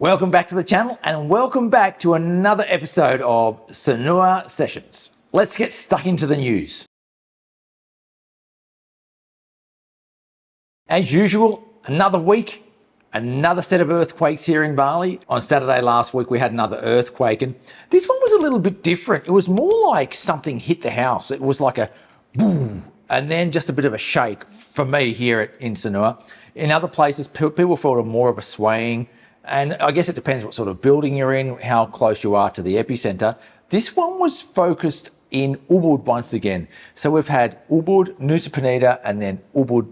Welcome back to the channel and welcome back to another episode of Sanur Sessions. Let's get stuck into the news. As usual, another week, another set of earthquakes here in Bali. On Saturday last week, we had another earthquake, and this one was a little bit different. It was more like something hit the house. It was like a boom, and then just a bit of a shake for me here in Sanur. In other places, people felt more of a swaying, and I guess it depends what sort of building you're in, how close you are to the epicenter. This one was focused in Ubud once again. So we've had Ubud, Nusa Penida, and then Ubud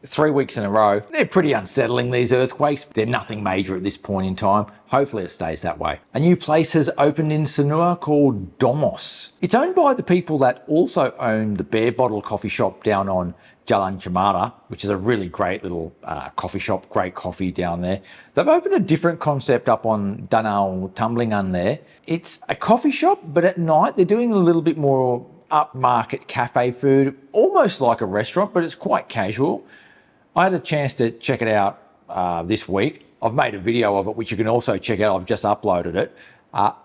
3 weeks in a row. They're pretty unsettling, these earthquakes. They're nothing major at this point in time. Hopefully it stays that way. A new place has opened in Sanur called Domos. It's owned by the people that also own the Bear Bottle coffee shop down on Jalan Cemara, which is a really great little coffee shop, great coffee down there. They've opened a different concept up on Danau Tumblingan there. It's a coffee shop, but at night they're doing a little bit more upmarket cafe food, almost like a restaurant, but it's quite casual. I had a chance to check it out this week. I've made a video of it, which you can also check out. I've just uploaded it.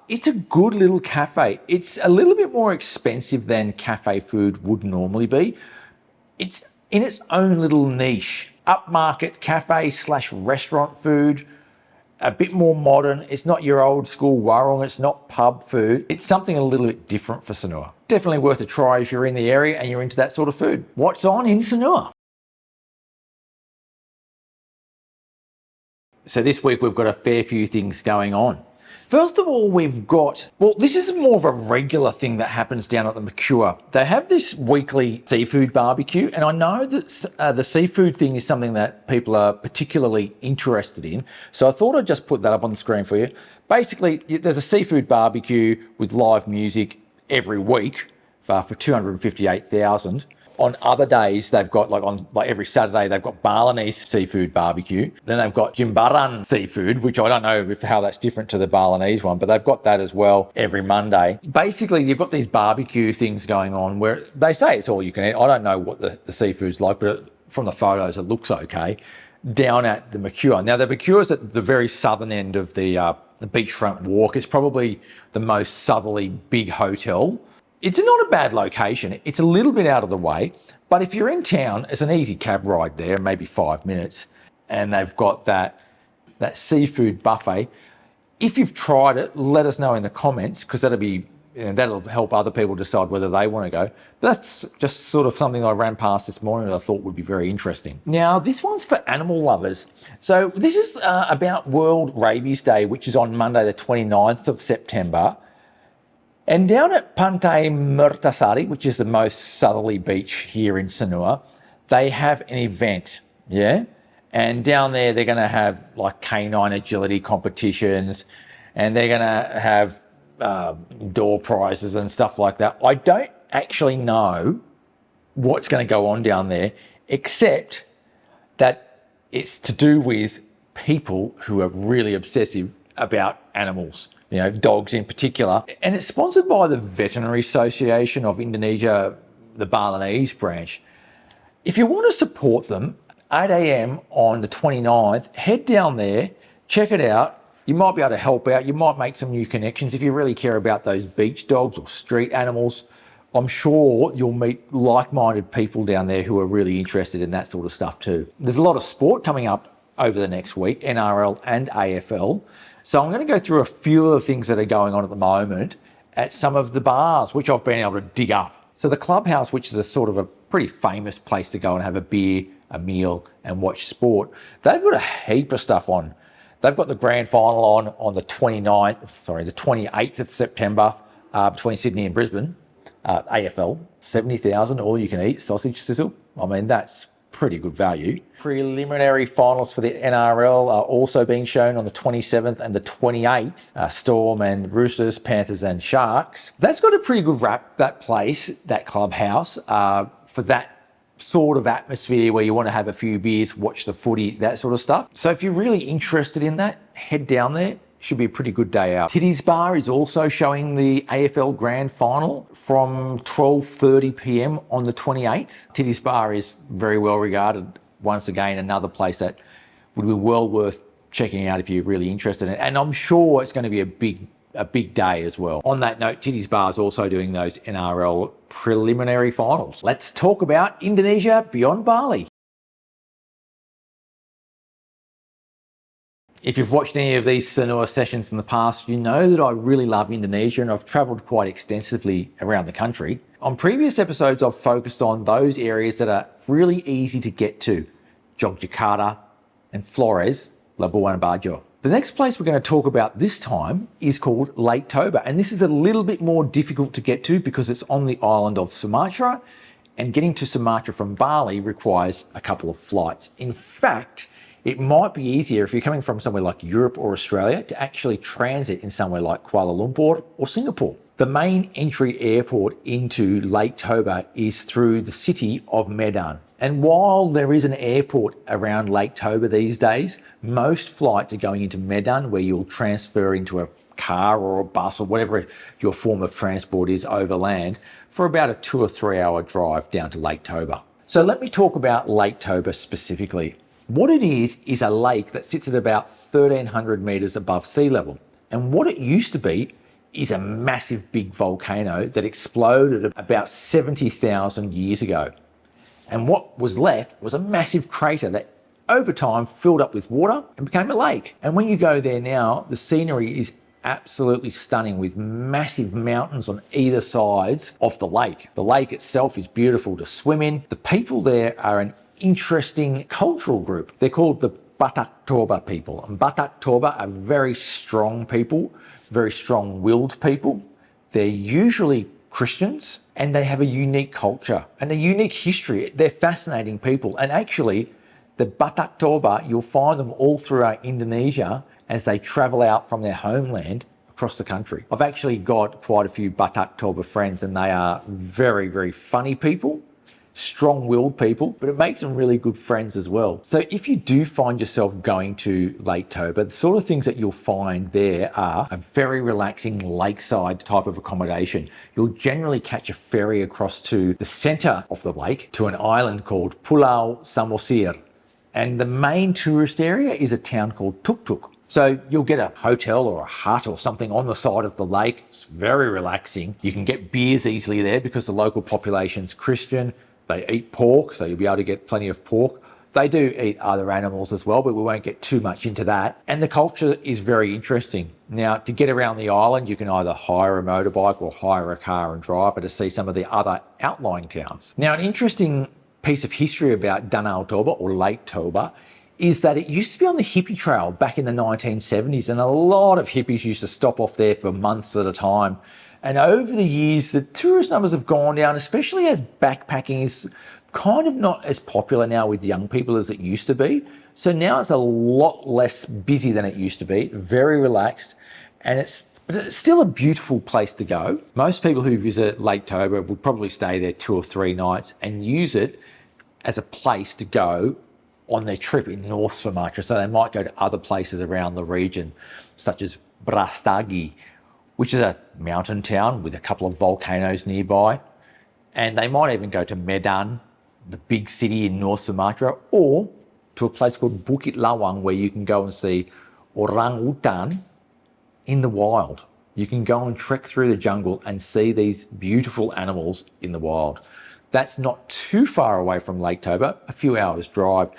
It's a good little cafe. It's a little bit more expensive than cafe food would normally be. It's in its own little niche. Upmarket cafe / restaurant food, a bit more modern. It's not your old school warung. It's not pub food. It's something a little bit different for Sanur. Definitely worth a try if you're in the area and you're into that sort of food. What's on in Sanur? So this week we've got a fair few things going on. First of all, we've got, well, this is more of a regular thing that happens down at the Mercure. They have this weekly seafood barbecue, and I know that the seafood thing is something that people are particularly interested in. So I thought I'd just put that up on the screen for you. Basically, there's a seafood barbecue with live music every week for 258,000. On other days, they've got like every Saturday, they've got Balinese seafood barbecue. Then they've got Jimbaran seafood, which I don't know how that's different to the Balinese one, but they've got that as well every Monday. Basically, you've got these barbecue things going on where they say it's all you can eat. I don't know what the seafood's like, but from the photos, it looks okay. Down at the Mercure. Now, the Mercure is at the very southern end of the beachfront walk. It's probably the most southerly big hotel. It's not a bad location. It's a little bit out of the way, but if you're in town, it's an easy cab ride there, maybe 5 minutes, and they've got that seafood buffet. If you've tried it, let us know in the comments, because that'll help other people decide whether they want to go. That's just sort of something I ran past this morning that I thought would be very interesting. Now, this one's for animal lovers. So this is about World Rabies Day, which is on Monday, the 29th of September. And down at Pantai Mertasari, which is the most southerly beach here in Sanur, they have an event, yeah? And down there, they're going to have like canine agility competitions, and they're going to have door prizes and stuff like that. I don't actually know what's going to go on down there, except that it's to do with people who are really obsessive about animals. You know, dogs in particular. And it's sponsored by the Veterinary Association of Indonesia, the Balinese branch. If you want to support them, 8 a.m. on the 29th, head down there, check it out. You might be able to help out. You might make some new connections if you really care about those beach dogs or street animals. I'm sure you'll meet like-minded people down there who are really interested in that sort of stuff too. There's a lot of sport coming up over the next week, NRL and AFL. So I'm going to go through a few of the things that are going on at the moment at some of the bars, which I've been able to dig up. So the Clubhouse, which is a sort of a pretty famous place to go and have a beer, a meal, and watch sport, they've got a heap of stuff on. They've got the grand final on the 28th of September between Sydney and Brisbane. AFL, 70,000, all you can eat, sausage sizzle. I mean, that's pretty good value. Preliminary finals for the NRL are also being shown on the 27th and the 28th. Storm and Roosters, Panthers and Sharks. That's got a pretty good rap, that place, that Clubhouse, for that sort of atmosphere where you want to have a few beers, watch the footy, that sort of stuff. So if you're really interested in that, head down there. Should be a pretty good day out. Titties Bar is also showing the AFL Grand Final from 12:30 p.m. on the 28th. Titties Bar is very well regarded. Once again, another place that would be well worth checking out if you're really interested in it. And I'm sure it's going to be a big day as well. On that note, Titties Bar is also doing those NRL preliminary finals. Let's talk about Indonesia beyond Bali. If you've watched any of these Sanur sessions in the past, you know that I really love Indonesia and I've travelled quite extensively around the country. On previous episodes, I've focused on those areas that are really easy to get to: Yogyakarta and Flores, Labuan Bajo. The next place we're going to talk about this time is called Lake Toba, and this is a little bit more difficult to get to because it's on the island of Sumatra, and getting to Sumatra from Bali requires a couple of flights. In fact, it might be easier if you're coming from somewhere like Europe or Australia to actually transit in somewhere like Kuala Lumpur or Singapore. The main entry airport into Lake Toba is through the city of Medan. And while there is an airport around Lake Toba these days, most flights are going into Medan, where you'll transfer into a car or a bus or whatever your form of transport is overland, for about a 2 or 3 hour drive down to Lake Toba. So let me talk about Lake Toba specifically. What it is a lake that sits at about 1,300 meters above sea level. And what it used to be is a massive big volcano that exploded about 70,000 years ago. And what was left was a massive crater that over time filled up with water and became a lake. And when you go there now, the scenery is absolutely stunning, with massive mountains on either sides of the lake. The lake itself is beautiful to swim in. The people there are an interesting cultural group. They're called the Batak Toba people. And Batak Toba are very strong people, very strong-willed people. They're usually Christians, and they have a unique culture and a unique history. They're fascinating people. And actually, the Batak Toba, you'll find them all throughout Indonesia as they travel out from their homeland across the country. I've actually got quite a few Batak Toba friends, and they are very, very funny people, strong-willed people, but it makes them really good friends as well. So if you do find yourself going to Lake Toba, the sort of things that you'll find there are a very relaxing lakeside type of accommodation. You'll generally catch a ferry across to the center of the lake to an island called Pulau Samosir. And the main tourist area is a town called Tuk Tuk. So you'll get a hotel or a hut or something on the side of the lake. It's very relaxing. You can get beers easily there because the local population's Christian. They eat pork, so you'll be able to get plenty of pork. They do eat other animals as well, but we won't get too much into that. And the culture is very interesting. Now, to get around the island, you can either hire a motorbike or hire a car and drive to see some of the other outlying towns. Now, an interesting piece of history about Danau Toba or Lake Toba is that it used to be on the hippie trail back in the 1970s, and a lot of hippies used to stop off there for months at a time. And over the years, the tourist numbers have gone down, especially as backpacking is kind of not as popular now with young people as it used to be. So now it's a lot less busy than it used to be, very relaxed, and it's still a beautiful place to go. Most people who visit Lake Toba would probably stay there 2 or 3 nights and use it as a place to go on their trip in North Sumatra. So they might go to other places around the region, such as Brastagi, which is a mountain town with a couple of volcanoes nearby. And they might even go to Medan, the big city in North Sumatra, or to a place called Bukit Lawang, where you can go and see orangutan in the wild. You can go and trek through the jungle and see these beautiful animals in the wild. That's not too far away from Lake Toba, a few hours drive.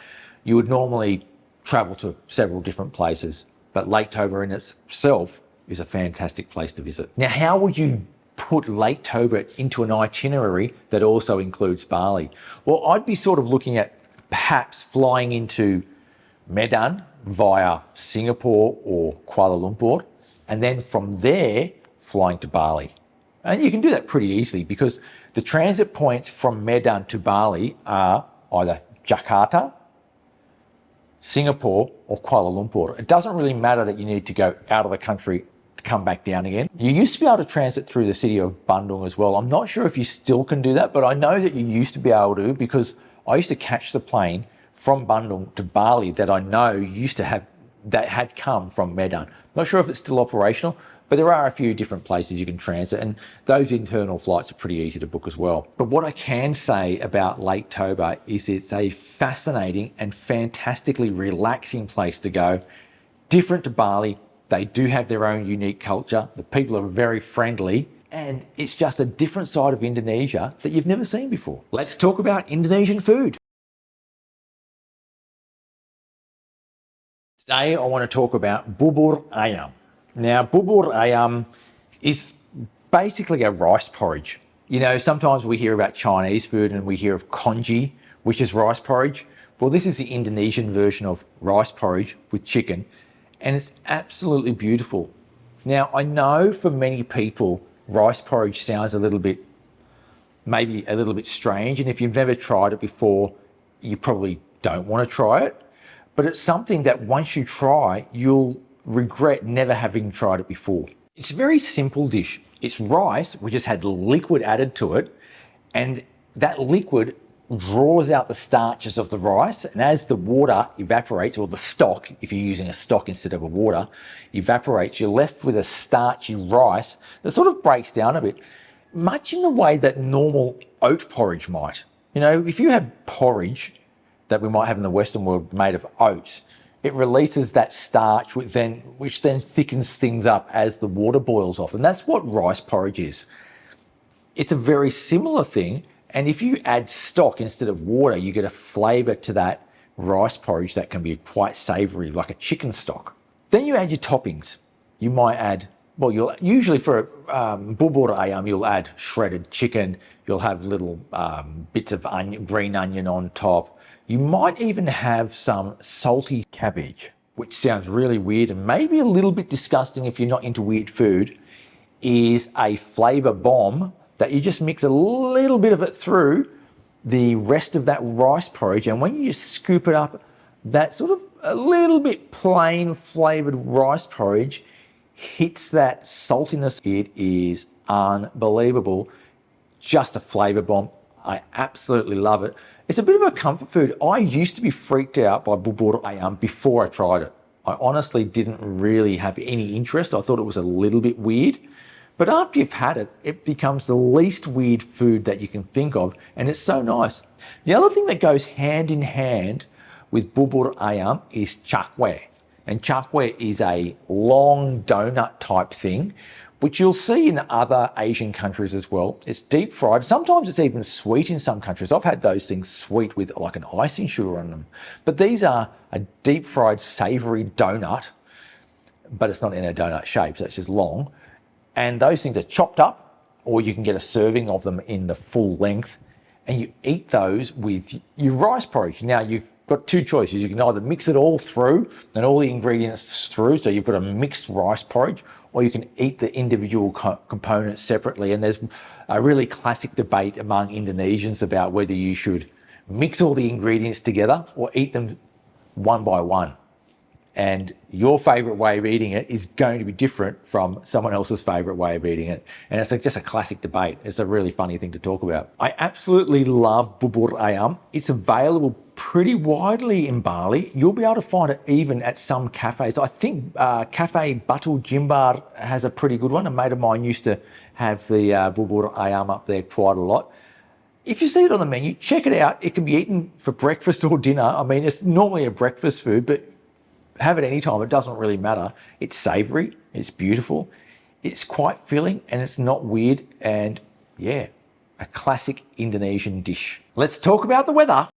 You would normally travel to several different places, but Lake Toba in itself is a fantastic place to visit. Now, how would you put Lake Toba into an itinerary that also includes Bali? Well, I'd be sort of looking at perhaps flying into Medan via Singapore or Kuala Lumpur, and then from there flying to Bali. And you can do that pretty easily because the transit points from Medan to Bali are either Jakarta, Singapore, or Kuala Lumpur. It doesn't really matter that you need to go out of the country to come back down again. You used to be able to transit through the city of Bandung as well. I'm not sure if you still can do that, but I know that you used to be able to, because I used to catch the plane from Bandung to Bali that I know used to have, that had come from Medan. Not sure if it's still operational, but there are a few different places you can transit, and those internal flights are pretty easy to book as well. But what I can say about Lake Toba is it's a fascinating and fantastically relaxing place to go different to Bali. They do have their own unique culture. The people are very friendly, and it's just a different side of Indonesia that you've never seen before. Let's talk about Indonesian food. Today I want to talk about bubur ayam. Now, bubur ayam is basically a rice porridge. You know, sometimes we hear about Chinese food and we hear of congee, which is rice porridge. Well, this is the Indonesian version of rice porridge with chicken, and it's absolutely beautiful. Now, I know for many people, rice porridge sounds maybe a little bit strange, and if you've never tried it before, you probably don't want to try it. But it's something that once you try, you'll regret never having tried it before. It's a very simple dish. It's rice, which has had liquid added to it, and that liquid draws out the starches of the rice, and as the water evaporates, or the stock, if you're using a stock instead of a water, evaporates, you're left with a starchy rice that sort of breaks down a bit, much in the way that normal oat porridge might. You know, if you have porridge that we might have in the Western world made of oats, it releases that starch, which then thickens things up as the water boils off. And that's what rice porridge is. It's a very similar thing. And if you add stock instead of water, you get a flavour to that rice porridge that can be quite savoury, like a chicken stock. Then you add your toppings. You might add, well, you'll usually for bubur ayam, you'll add shredded chicken. You'll have little bits of green onion on top. You might even have some salty cabbage, which sounds really weird and maybe a little bit disgusting if you're not into weird food, is a flavour bomb that you just mix a little bit of it through the rest of that rice porridge. And when you scoop it up, that sort of a little bit plain flavoured rice porridge hits that saltiness. It is unbelievable. Just a flavour bomb. I absolutely love it. It's a bit of a comfort food. I used to be freaked out by bubur ayam before I tried it. I honestly didn't really have any interest. I thought it was a little bit weird. But after you've had it, it becomes the least weird food that you can think of, and it's so nice. The other thing that goes hand in hand with bubur ayam is cakwe. And cakwe is a long donut type thing, which you'll see in other Asian countries as well. It's deep fried. Sometimes it's even sweet in some countries. I've had those things sweet with like an icing sugar on them. But these are a deep fried savoury donut, but it's not in a donut shape, so it's just long. And those things are chopped up, or you can get a serving of them in the full length, and you eat those with your rice porridge. Now, you've got two choices. You can either mix it all through and all the ingredients through, so you've got a mixed rice porridge, or you can eat the individual components separately. And there's a really classic debate among Indonesians about whether you should mix all the ingredients together or eat them one by one. And your favourite way of eating it is going to be different from someone else's favourite way of eating it. And it's just a classic debate. It's a really funny thing to talk about. I absolutely love bubur ayam. It's available pretty widely in Bali. You'll be able to find it even at some cafes. I think Cafe Batu Jimbar has a pretty good one. A mate of mine used to have the bubur ayam up there quite a lot. If you see it on the menu, check it out. It can be eaten for breakfast or dinner. I mean, it's normally a breakfast food, but have it anytime, it doesn't really matter. It's savoury, it's beautiful, it's quite filling, and it's not weird, and yeah, a classic Indonesian dish. Let's talk about the weather.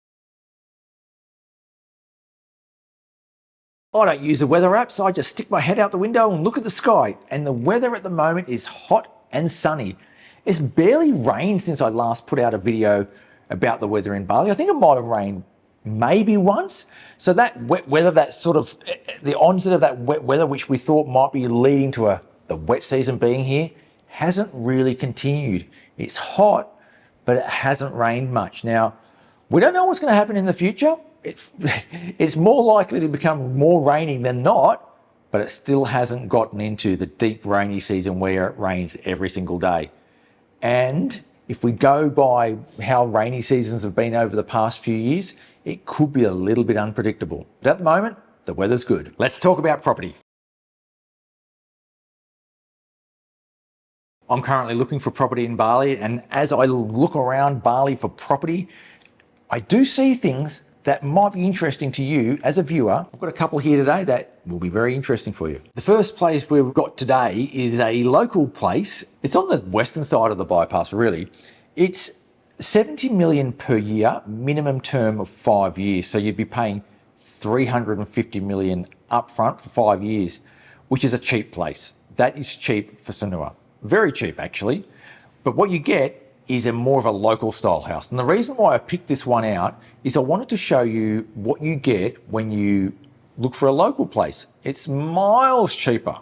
I don't use the weather apps, I just stick my head out the window and look at the sky, and the weather at the moment is hot and sunny. It's barely rained since I last put out a video about the weather in Bali. I think it might have rained maybe once. So that wet weather, that sort of the onset of that wet weather, which we thought might be leading to the wet season being here, hasn't really continued. It's hot, but it hasn't rained much. Now, we don't know what's going to happen in the future. It's more likely to become more raining than not, but it still hasn't gotten into the deep rainy season where it rains every single day. And if we go by how rainy seasons have been over the past few years, it could be a little bit unpredictable. But at the moment, the weather's good. Let's talk about property. I'm currently looking for property in Bali, and as I look around Bali for property, I do see things that might be interesting to you as a viewer. I've got a couple here today that will be very interesting for you. The first place we've got today is a local place. It's on the western side of the bypass, really. It's 70 million per year, minimum term of 5 years. So you'd be paying 350 million upfront for 5 years, which is a cheap place. That is cheap for Sanur. Very cheap, actually. But what you get is a more of a local style house. And the reason why I picked this one out is I wanted to show you what you get when you look for a local place. It's miles cheaper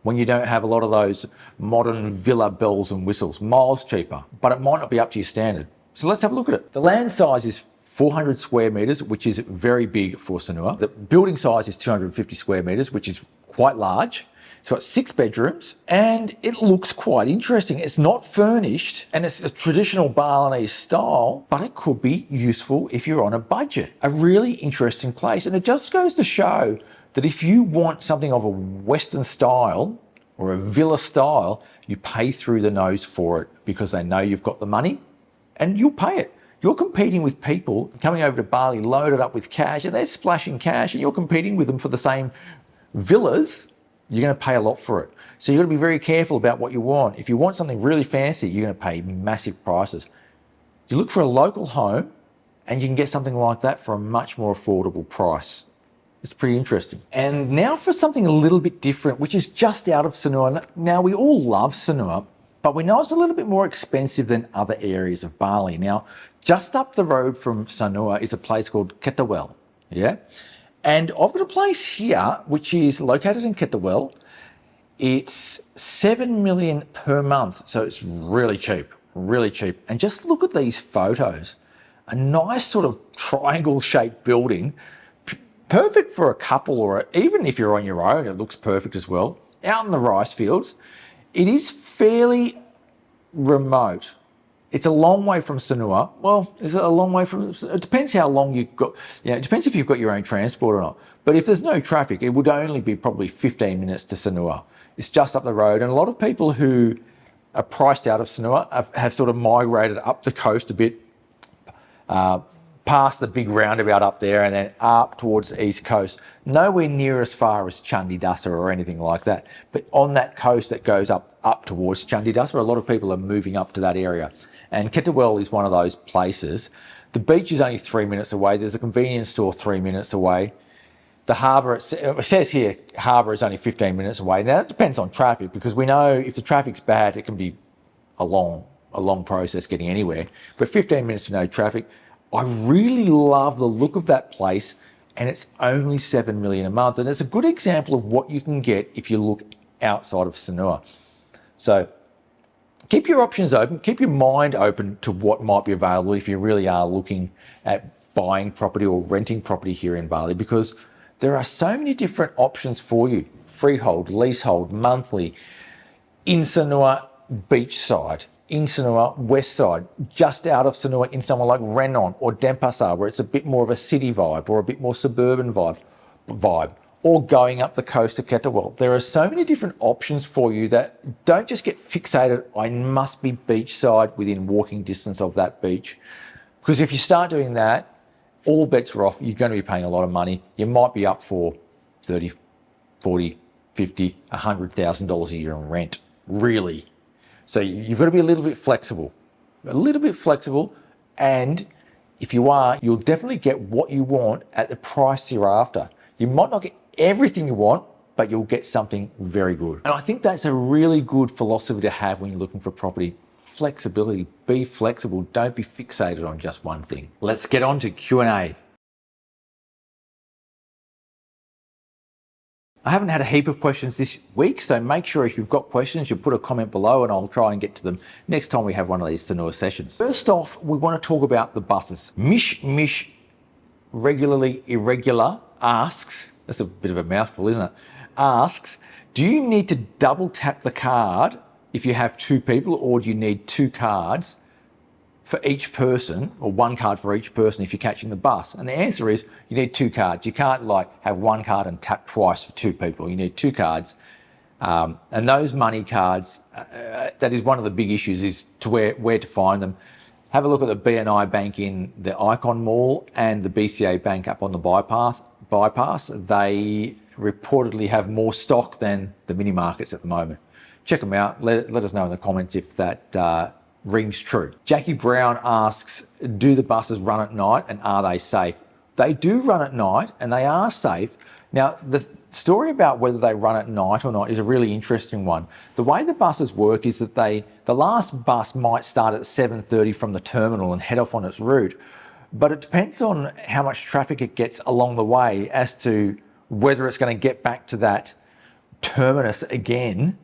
when you don't have a lot of those modern villa bells and whistles, miles cheaper, but it might not be up to your standard. So let's have a look at it. The land size is 400 square meters, which is very big for Sanur. The building size is 250 square meters, which is quite large. So it's 6 bedrooms and it looks quite interesting. It's not furnished and it's a traditional Balinese style, but it could be useful if you're on a budget. A really interesting place. And it just goes to show that if you want something of a Western style or a villa style, you pay through the nose for it because they know you've got the money and you'll pay it. You're competing with people coming over to Bali loaded up with cash and they're splashing cash and you're competing with them for the same villas. You're going to pay a lot for it. So you've got to be very careful about what you want. If you want something really fancy, you're going to pay massive prices. You look for a local home and you can get something like that for a much more affordable price. It's pretty interesting. And now for something a little bit different, which is just out of Sanur. Now we all love Sanur, but we know it's a little bit more expensive than other areas of Bali. Now, just up the road from Sanur is a place called Ketawel, yeah? And I've got a place here, which is located in Ketawel. It's 7 million per month. So it's really cheap, really cheap. And just look at these photos. A nice sort of triangle shaped building, perfect for a couple or even if you're on your own, it looks perfect as well. Out in the rice fields. It is fairly remote. It's a long way from Sanur. Well, is it a long way from, it depends how long you've got, it depends if you've got your own transport or not. But if there's no traffic, it would only be probably 15 minutes to Sanur. It's just up the road. And a lot of people who are priced out of Sanur have sort of migrated up the coast a bit, past the big roundabout up there and then up towards the east coast. Nowhere near as far as Chandidasa or anything like that. But on that coast that goes up towards Chandidasa, a lot of people are moving up to that area. And Ketawel is one of those places. The beach is only 3 minutes away. There's a convenience store 3 minutes away. The harbour, it says here, harbour is only 15 minutes away. Now, it depends on traffic because we know if the traffic's bad, it can be a long process getting anywhere. But 15 minutes to no traffic. I really love the look of that place and it's only 7 million a month. And it's a good example of what you can get if you look outside of Sanur. So, keep your options open, keep your mind open to what might be available if you really are looking at buying property or renting property here in Bali because there are so many different options for you. Freehold, leasehold, monthly, in Sanur beachside, in Sanur west side, just out of Sanur in somewhere like Renon or Denpasar where it's a bit more of a city vibe or a bit more suburban vibe. Or going up the coast of Ketawel. There are so many different options for you that don't just get fixated, I must be beachside within walking distance of that beach. Because if you start doing that, all bets are off. You're going to be paying a lot of money. You might be up for 30, 40, 50, $100,000 a year in rent, really. So you've got to be a little bit flexible, and if you are, you'll definitely get what you want at the price you're after. You might not get everything you want, but you'll get something very good. And I think that's a really good philosophy to have when you're looking for property. Flexibility, be flexible, don't be fixated on just one thing. Let's get on to Q&A. I haven't had a heap of questions this week, so make sure if you've got questions, you put a comment below and I'll try and get to them next time we have one of these Sanur sessions. First off, we want to talk about the buses. Mish regularly irregular asks, that's a bit of a mouthful, isn't it? Asks, do you need to double tap the card if you have 2 people, or do you need 2 cards for each person, or 1 card for each person if you're catching the bus? And the answer is you need 2 cards. You can't like have 1 card and tap twice for 2 people. You need 2 cards. And those money cards, that is one of the big issues, is to where to find them. Have a look at the BNI Bank in the Icon Mall and the BCA Bank up on the bypass. They reportedly have more stock than the mini markets at the moment. Check them out. Let us know in the comments if that rings true. Jackie Brown asks, do the buses run at night and are they safe? They do run at night and they are safe. Now, the story about whether they run at night or not is a really interesting one. The way the buses work is that the last bus might start at 7:30 from the terminal and head off on its route, but it depends on how much traffic it gets along the way as to whether it's going to get back to that terminus again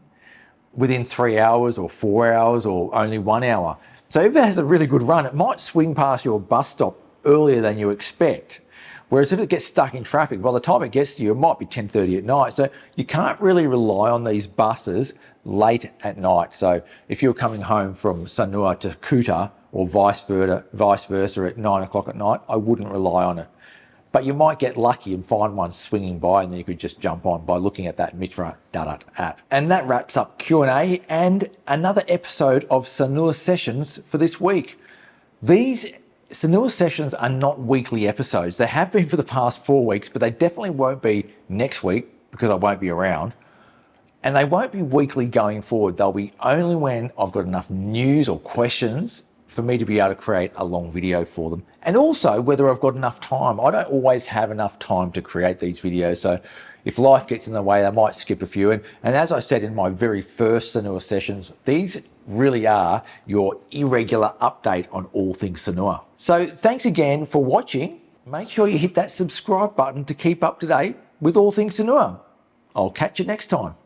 within 3 hours or 4 hours or only 1 hour. So if it has a really good run, it might swing past your bus stop earlier than you expect. Whereas if it gets stuck in traffic, by the time it gets to you, it might be 10:30 at night. So you can't really rely on these buses late at night. So if you're coming home from Sanur to Kuta or vice versa at 9 o'clock at night, I wouldn't rely on it. But you might get lucky and find one swinging by and then you could just jump on by looking at that Mitra Darat app. And that wraps up Q&A and another episode of Sanur Sessions for this week. These Sanur Sessions are not weekly episodes. They have been for the past 4 weeks, but they definitely won't be next week because I won't be around. And they won't be weekly going forward. They'll be only when I've got enough news or questions for me to be able to create a long video for them. And also whether I've got enough time. I don't always have enough time to create these videos. So if life gets in the way, I might skip a few. And as I said in my very first Sanur Sessions, these really are your irregular update on all things Sanur. So thanks again for watching. Make sure you hit that subscribe button to keep up to date with all things Sanur. I'll catch you next time.